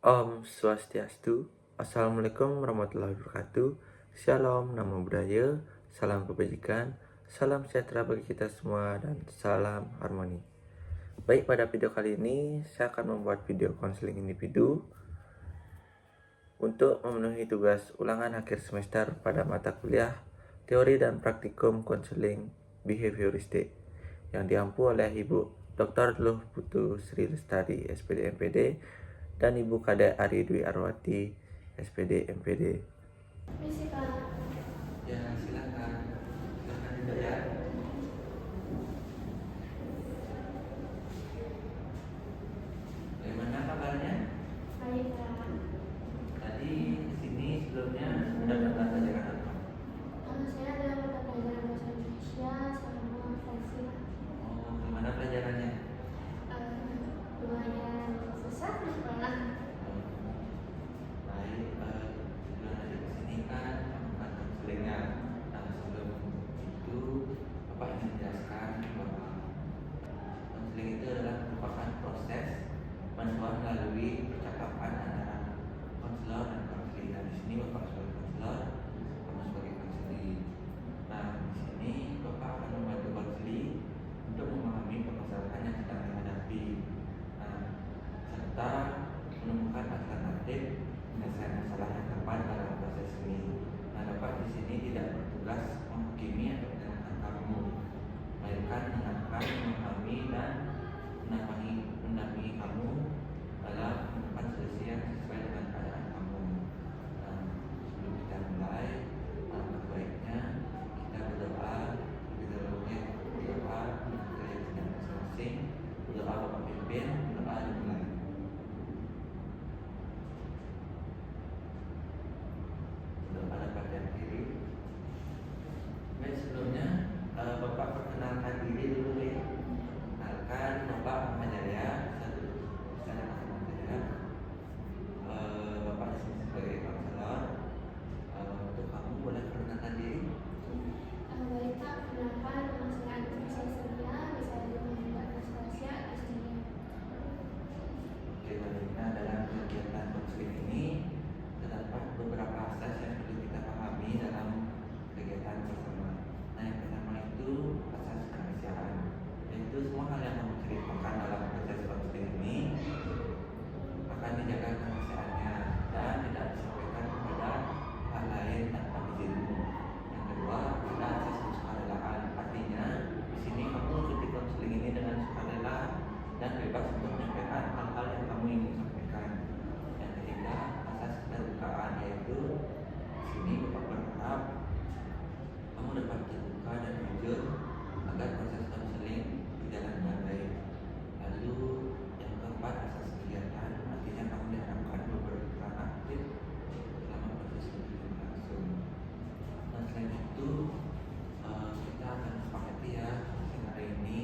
Om Swastiastu. Assalamualaikum warahmatullahi wabarakatuh. Shalom, namo buddhaya, salam kebajikan, salam sejahtera bagi kita semua, dan salam harmoni. Baik, pada video kali ini saya akan membuat video konseling individu untuk memenuhi tugas ulangan akhir semester pada mata kuliah teori dan praktikum konseling behavioristik yang diampu oleh Ibu Dr. Luh Putu Sri Lestari, SPD MPD, dan Ibu Kade Ari Dwi Arwati, SPD MPD. Misi Pak. Ya, silakan. Silakan juga ya. Bagaimana kabarnya? Baik Pak. Tadi kesini sebelumnya sudah dapat pelajaran apa? Saya ada mata pelajaran bahasa Indonesia sama versi Pak. Oh, gimana pelajarannya? Lumayan susah Pak. Baik, sebelum ada kesini kan kamu kan konselingnya. Nah, sebelum itu Bapak ingin menjelaskan bahwa konseling itu adalah merupakan proses bantuan melalui percakapan antara konselor dan konseling. Nah, di sini Bapak sebagai konselor, kamu sebagai konseling. Nah, di sini Bapak akan membantu konseling untuk memahami permasalahan yang sedang dihadapi. Nah, serta menemukan alternatif penyelesaian masalah yang tepat dalam proses ini. Nah, Bapak di sini tidak bertugas menghakimi atau menyalahkan kamu, melainkan mendengarkan, memahami, dan mendampingi kamu dalam menemukan solusi yang sesuai dengan keadaan kamu. Nah, sebelum kita mulai, alangkah baiknya kita berdoa terlebih dahulu, berdoa untuk keyakinan masing-masing, berdoa Bapak pimpin, berdoa dimulai. Berdoa dapat yang kiri. Baik, sebelumnya Bapak perkenalkan diri dulu ya. Kenalkan, Bapak Muhammad Jaya. Saya Muhammad Jaya. Bapak di sini sebagai konselor. Untuk kamu boleh perkenalkan diri. Baik Pak, kenapa nama saya Anastasia Surya, bisa dipanggil Anastasia istrinya. Oke, baik. Nah, dalam kegiatan konseling ini terdapat beberapa asas yang perlu kita pahami dalam kegiatan bersama. Nah, yang pertama itu asas kerahasiaan, yaitu semua hal yang kamu ceritakan dalam proses konseling ini akan dijaga kerahasiaannya dan tidak disampaikan kepada hal lain tanpa izinmu. Yang kedua, ada asas kesukarelaan, artinya di sini kamu ikuti konseling ini dengan sukarela dan bebas untuk menyampaikan hal-hal yang kamu ingin sampaikan. Yang ketiga, asas keterbukaan, yaitu di sini Bapak berharap kamu dapat terbuka dan jujur agar proses konseling berjalan dengan baik. Lalu yang keempat, asas kegiatan, artinya kamu diharapkan berperan aktif selama proses konseling berlangsung. Dan selain itu kita akan sepakati ya konseling hari ini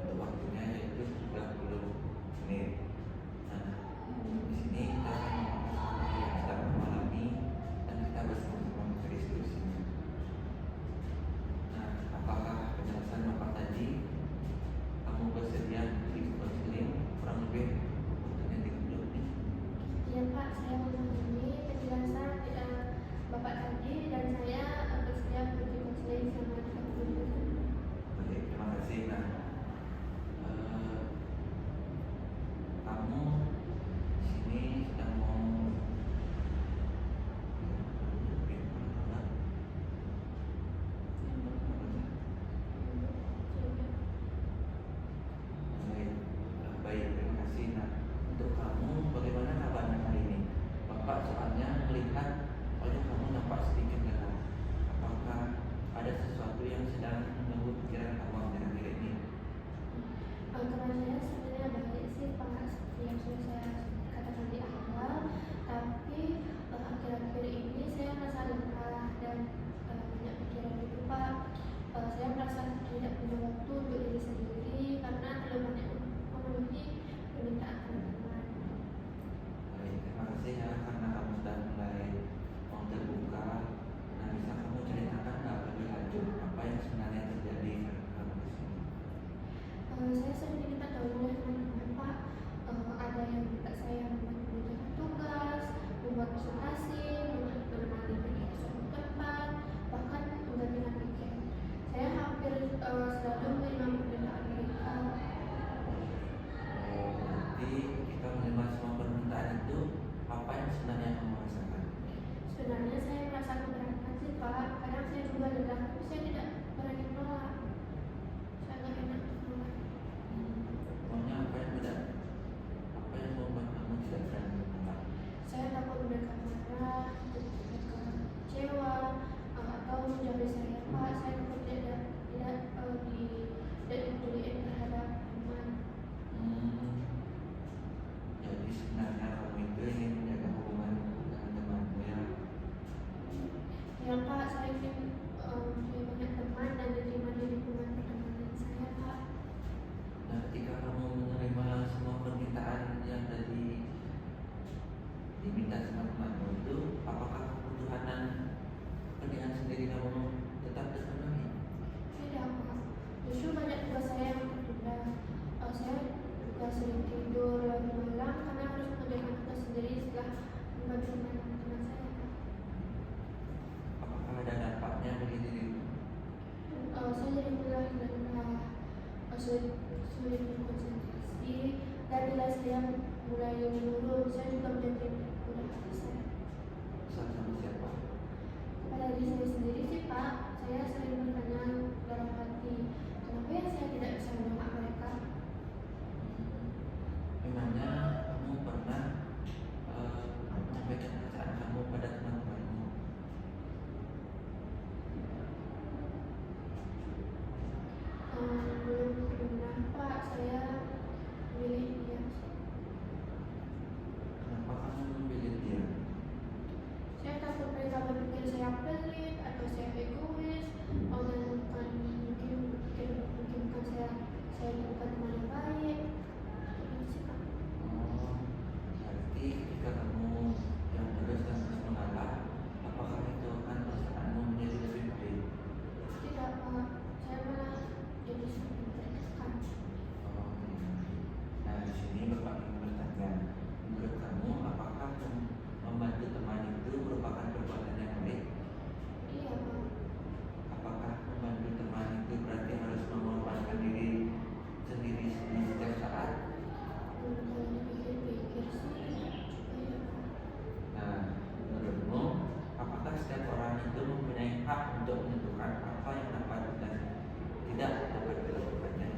untuk waktunya yaitu 30 menit. Nah, di sini kita akan membahas yang sedang mengalami dan kita bersama-sama mencari solusinya. Nah, apakah penjelasan Bapak tadi kamu bersedia di konseling kurang lebih waktunya 30 menit? Iya Pak, saya memahami penjelasan Bapak tadi dan saya bersedia pergi konseling selama 30 menit. Baik, terima kasih. Nah, kamu di sini sedang mau baik, terima kasih. Nah, untuk kamu bagaimana kabarnya hari ini? Bapak soalnya melihat wajah kamu nampak sedikit lelah. ketika menerima semua permintaan itu, apa yang sebenarnya kamu rasakan? Sebenarnya saya merasa keberatan sih Pak. Kadang saya juga lelah, tapi saya tidak berani menolak. Saya nggak enak untuk menolak. Maunya apa yang membuat kamu tidak berani menolak? Saya takut mereka marah, mereka kecewa, atau menjauhi saya Pak. Saya takut tidak dipedulikan terhadap teman. Jadi sebenarnya kamu itu ingin menjaga hubungan dengan temanmu ya? Ya Pak, saya ingin punya banyak teman dan diterima di lingkungan pertemanan saya Pak. Nah, ketika kamu menerima semua permintaan yang tadi diminta sama temanmu itu, apakah kebutuhan dan kepentingan sendiri kamu tetap terpenuhi? Tidak Pak, justru banyak tugas saya yang tertunda. Saya juga sering tidur larut malam karena harus mengerjakan tugas sendiri setelah membantu teman-teman saya Pak. Apakah ada dampaknya bagi dirimu? Saya jadi mudah lelah, sulit berkonsentrasi, dan nilai saya mulai menurun. Saya juga menjadi mudah hati saya. Sama siapa? Kepada diri saya sendiri sih Pak, saya sering bertanya dalam hati, kenapa ya saya tidak bisa menolak mereka? Memangnya kamu pernah menyampaikan perasaan kamu pada teman-temanmu? Belum pernah Pak, saya memilih diam. Kenapa kamu memilih dia? Saya takut mereka berpikir saya pelit atau saya egois, dan mungkin saya bukan teman yang baik. Itu sih Pak. Berarti ketika kamu yang terus dan terus mengalah, apakah itu akan perasaanmu menjadi lebih baik? Tidak Pak, saya malah jadi semakin tertekan. Nah, di sini Bapak ingin bertanya, menurut kamu apakah membantu teman itu merupakan perbuatan yang baik? Iya Pak. Apakah membantu teman itu berarti harus mengorbankan diri sendiri di setiap saat? Kalau dipikir-pikir sih, iya Pak. Nah, menurutmu, apakah setiap orang itu mempunyai hak untuk menentukan apa yang dapat dan tidak dapat dilakukannya?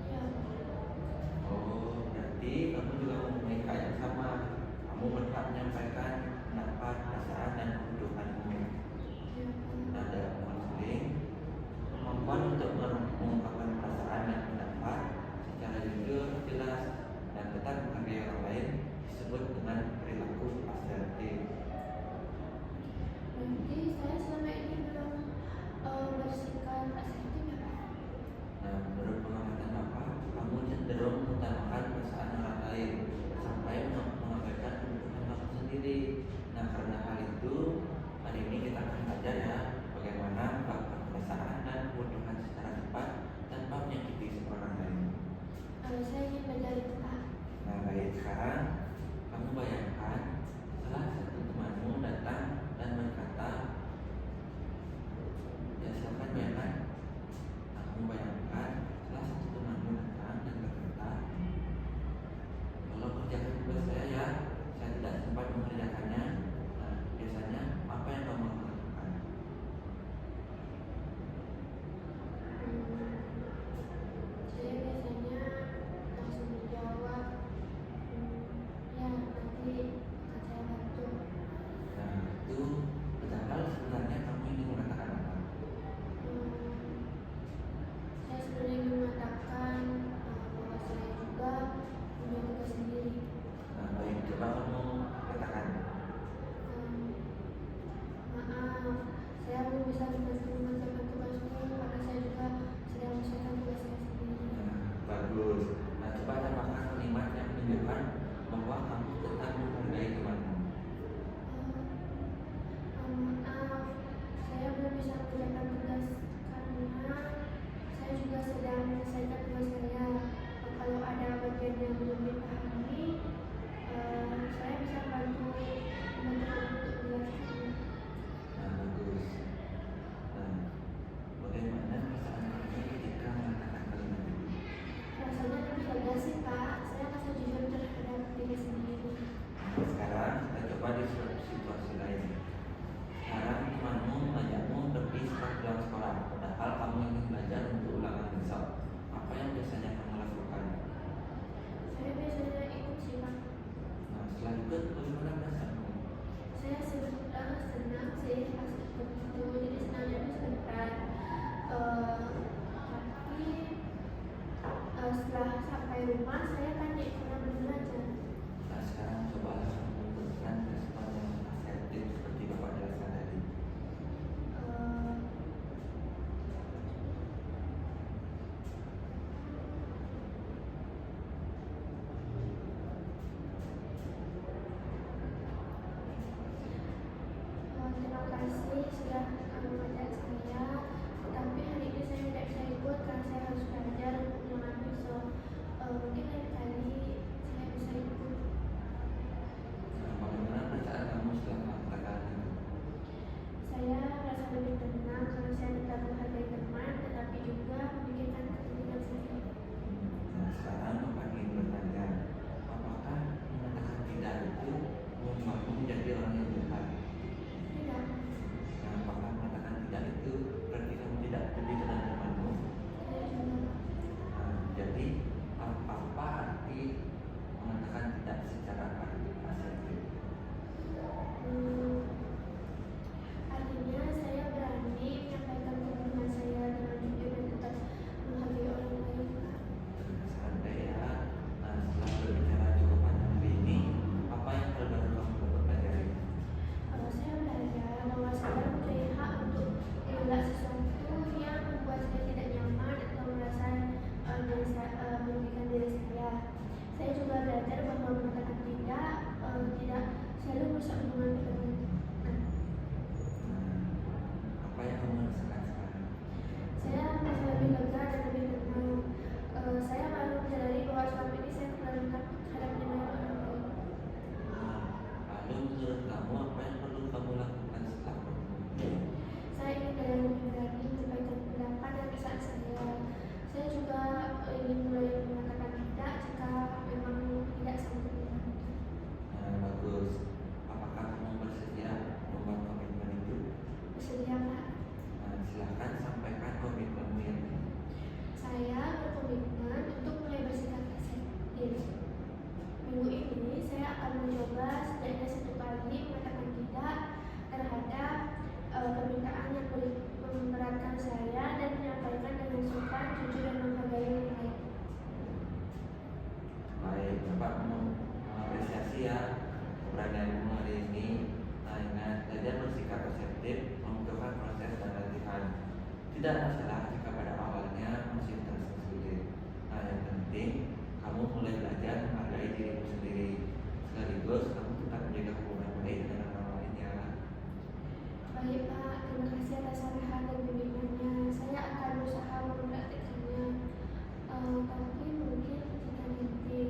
Iya Pak. Oh, berarti kamu juga mempunyai hak yang sama. Kamu berhak menyampaikan pendapat, perasaan, dan kebutuhanmu. Iya Pak. Nah, dalam konseling, kemampuan untuk mengungkapkan perasaan dan pendapat secara jujur, jelas, dan tetap menghargai orang lain disebut dengan perilaku asertif. Berarti saya selama ini belum bersikap asertif ya Pak? Nah, menurut pengamatan Bapak, kamu cenderung mengutamakan perasaan orang lain sampai mengabaikan kebutuhan kamu sendiri. Nah, karena hal itu, hari ini kita akan belajar ya bagaimana mengungkapkan perasaan dan kebutuhan secara tepat tanpa menyakiti orang lain. Saya ingin belajar itu Pak. Nah, baik, sekarang kamu bayangkan salah satu temanmu datang dan berkata, ya silakan bayangkan. Nah, kamu bayangkan salah satu temanmu datang dan berkata, kalau kerjakan tugas saya ya, saya tidak sempat mengerjakannya. Nah, biasanya apa yang kamu lakukan? Saya biasanya langsung menjawab, ikut, bagaimana perasaanmu? Saya senang sih pas ikut itu, jadi senangnya itu sebentar. Tapi setelah sampai rumah saya panik karena belum belajar. Nah, sekarang cobalah kamu berikan respon yang asertif seperti Bapak jelaskan tadi. Eh, Terima kasih sudah mengajak saya, tetapi hari ini saya tidak bisa ikut karena saya harus belajar untuk ulangan besok. Mungkin lain kali saya bisa ikut. Nah, bagaimana perasaan kamu setelah mengatakan itu? Saya merasa lebih tenang karena saya tetap menghargai teman, tetapi juga memikirkan kepentingan saya. Nah, sekarang Bapak ingin bertanya, apakah mengatakan tidak itu membuatmu menjadi orang yang jahat? Tidak, Nah, apakah mengatakan tidak itu berarti kamu tidak peduli dengan temanmu? saya juga. Nah, jadi apa arti mengatakan tidak secara asertif? Hmm, Artinya saya berani menyampaikan kepentingan saya dengan jujur dan tetap menghargai orang lain, Pak. Santai ya. Nah, setelah berbicara cukup panjang hari ini, apa yang terbaru kamu dapat pelajari? Saya belajar bahwa saya mempunyai hak untuk menolak sesuatu yang membuat saya tidak nyaman atau merasa merugikan diri saya. Saya juga belajar bahwa mengatakan tidak selalu merusak hubungan pertemanan. Nah, apa yang kamu rasakan sekarang? Saya merasa lebih lega dan lebih tenang. Saya baru menyadari bahwa selama ini saya terlalu takut terhadap penilaian orang lain. Nah, lalu menurut kamu apa yang perlu kamu lakukan setelah bertemu? Saya ingin belajar lebih berani menyampaikan pendapat dan perasaan saya. Saya juga ingin mulai mengatakan tidak jika memang tidak sanggup menjalankan. Nah, bagus. Apakah kamu bersedia membuat komitmen itu? Bersedia, Pak? Nah, silahkan sampaikan komitmenmu yang ini. Saya berkomitmen untuk mulai bersikap asertif. Minggu ini saya akan mencoba setidaknya 1 kali mengatakan tidak terhadap permintaan yang memberatkan saya dan menyampaikan dengan sopan, jujur, dan menghargai orang lain. Baik, Bapak mengapresiasi ya keberanianmu hari ini. Nah, ingat, belajar bersikap asertif membutuhkan proses dan latihan. Tidak masalah jika pada awalnya masih terasa sulit. Nah, yang penting kamu mulai belajar menghargai dirimu sendiri. Sekaligus kamu tetap menjaga hubungan baik dengan orang lainnya. Baik, Pak, terima kasih atas arahan dan bimbingannya. Saya akan berusaha mempraktikkannya. Tapi mungkin jika nanti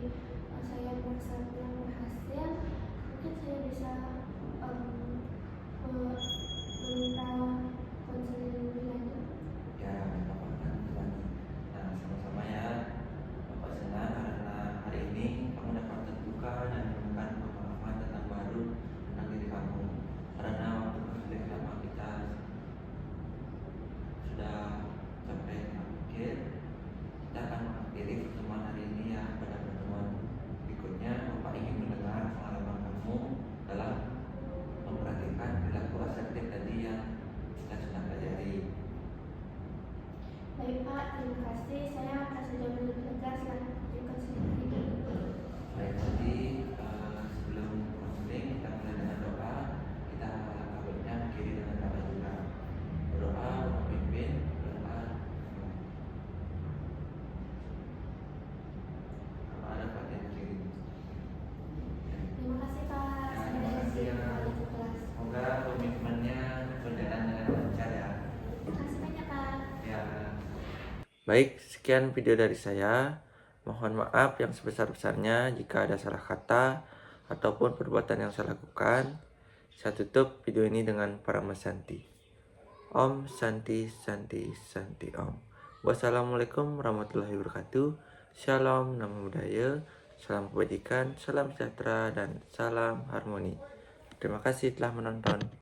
saya merasa kurang berhasil, mungkin saya bisa meminta konseling lebih lanjut. Ya, Bapak akan membantu. Nah, sama-sama ya. Bapak senang karena hari ini kamu dapat terbuka dan menemukan pemahaman tentang baru tentang diri kamu. Karena waktu konseling lama kita sudah sampai akhir, kita akan mengakhiri pertemuan hari ini ya. Pada pertemuan berikutnya, Bapak ingin mendengar pengalaman kamu dalam memperhatikan perilaku asertif tadi yang kita sudah pelajari. Baik, Pak, terima kasih. Saya merasa jauh lebih lega setelah ikut konseling ini. Baik, tadi sebelum konseling kita mulai dengan doa. Kita baiknya akhiri dengan doa juga. Berdoa, memimpin, berdoa. Apa ada Pak yang kiri? Terima kasih, Pak. Ya, Saya terima kasih izin ya. kembali ke kelas. Semoga komitmennya berjalan dengan lancar ya. Terima kasih banyak, Pak. Ya. Baik, sekian video dari saya. Mohon maaf yang sebesar-besarnya jika ada salah kata ataupun perbuatan yang saya lakukan. Saya tutup video ini dengan Parama Santi. Om Santi Santi Santi Om. Wassalamualaikum warahmatullahi wabarakatuh. Shalom, namo buddhaya, salam kebajikan, salam sejahtera, dan salam harmoni. Terima kasih telah menonton.